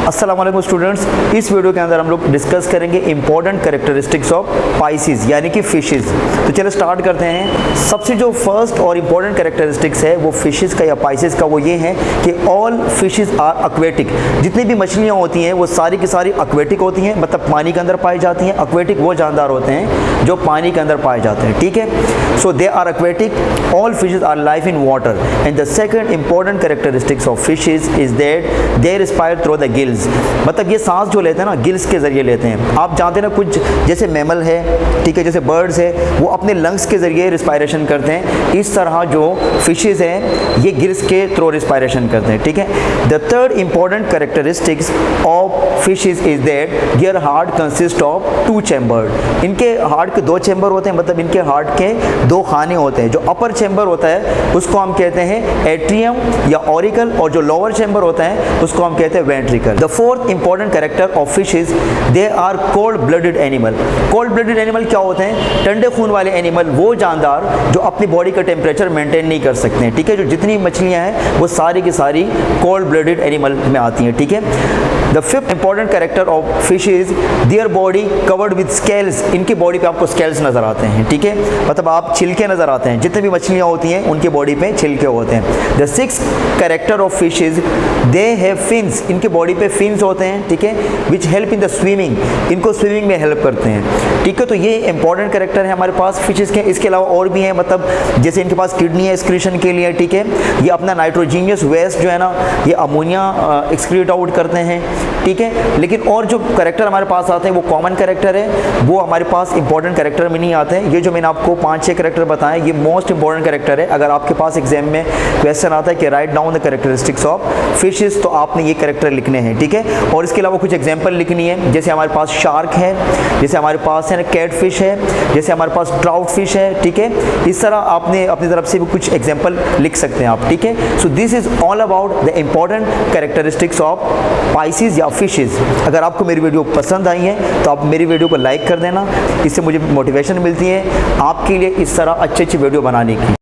अस्सलाम वालेकुम स्टूडेंट्स, इस वीडियो के अंदर हम लोग डिस्कस करेंगे इंपॉर्टेंट कैरेक्टरिस्टिक्स ऑफ पाइसेस यानी कि फिशेस। तो चलो स्टार्ट करते हैं। सबसे जो फर्स्ट और इम्पॉर्टेंट कैरेक्टरिस्टिक्स है वो फिशेस का या पाइसेस का वो ये है कि ऑल फिशेस आर एक्वेटिक। जितनी भी मछलियाँ होती हैं वो सारी की सारी एक्वेटिक होती हैं, मतलब पानी के अंदर पाई जाती हैं। एक्वेटिक वो जानदार होते हैं जो पानी के अंदर पाए जाते हैं, ठीक है। So they are aquatic, all fishes are life in water. And the second important characteristics of fishes is that they respire through the gills. मतलब ये सांस जो लेते हैं ना गिल्स के ज़रिए लेते हैं। आप जानते हैं ना कुछ जैसे मैमल है, ठीक है, जैसे बर्ड्स है, वो अपने लंग्स के ज़रिए रिस्पायरेशन करते हैं। इस तरह जो फिशेस हैं ये गिल्स के थ्रू रिस्पायरेशन करते हैं, ठीक है। The third important characteristics of fishes is that their heart consist of 2 chamber. इनके हार्ट के 2 चैम्बर होते हैं, मतलब इनके हार्ट के 2 खाने होते हैं। जो अपर चैम्बर होता है उसको हम कहते हैं एट्रियम या ऑरिकल, और जो लोअर चैम्बर होता है उसको हम कहते हैं ventricle. The fourth important character of fishes, they are cold blooded animal. Cold blooded animal क्या होते हैं? ठंडे खून वाले एनिमल, वो जानदार जो अपनी बॉडी का टेम्परेचर मेंटेन नहीं कर सकते हैं, ठीक है। जो जितनी मछलियां हैं वो सारी की सारी कोल्ड ब्लडेड एनिमल में आती हैं, ठीक है। The fifth important character of fish is their body covered with scales. इनकी बॉडी पे आपको स्केल्स नजर आते हैं, ठीक है, मतलब आप छिलके नजर आते हैं। जितनी भी मछलियां होती हैं उनकी बॉडी पे छिलके होते हैं। The sixth character of fish is they have fins. इनके बॉडी पे फिन्स होते हैं, ठीक है, which help in the swimming. इनको स्विमिंग में हेल्प करते हैं, ठीक है। तो ये इंपॉर्टेंट कैरेक्टर है हमारे पास फिशेस के। इसके अलावा और भी हैं, मतलब जैसे इनके पास किडनी है एक्सक्रीशन के लिए, ठीक है। ये अपना नाइट्रोजीनियस वेस्ट जो है ना ये अमोनिया एक्सक्रीट आउट करते हैं, ठीक है। लेकिन और जो कैरेक्टर हमारे पास आते हैं वो कॉमन कैरेक्टर है, वो हमारे पास इंपॉर्टेंट कैरेक्टर में नहीं आते हैं। ये जो मैंने आपको 5-6 कैरेक्टर बताए ये मोस्ट इंपॉर्टेंट कैरेक्टर है। अगर आपके पास एग्जाम में क्वेश्चन आता है कि write down the characteristics of fishes, तो आपने ये कैरेक्टर लिखने हैं, ठीक है। और इसके अलावा कुछ एग्जाम्पल लिखनी है, जैसे हमारे पास शार्क है, जैसे हमारे पास है ना कैट फिश है, जैसे हमारे पास ट्राउट फिश है, ठीक है। इस तरह आपने अपनी तरफ से भी कुछ एग्जाम्पल लिख सकते हैं आप, ठीक है। So this is all about the important characteristics of Pisces या फिशेस। अगर आपको मेरी वीडियो पसंद आई है तो आप मेरी वीडियो को लाइक कर देना, इससे मुझे मोटिवेशन मिलती है आपके लिए इस तरह अच्छी वीडियो बनाने की।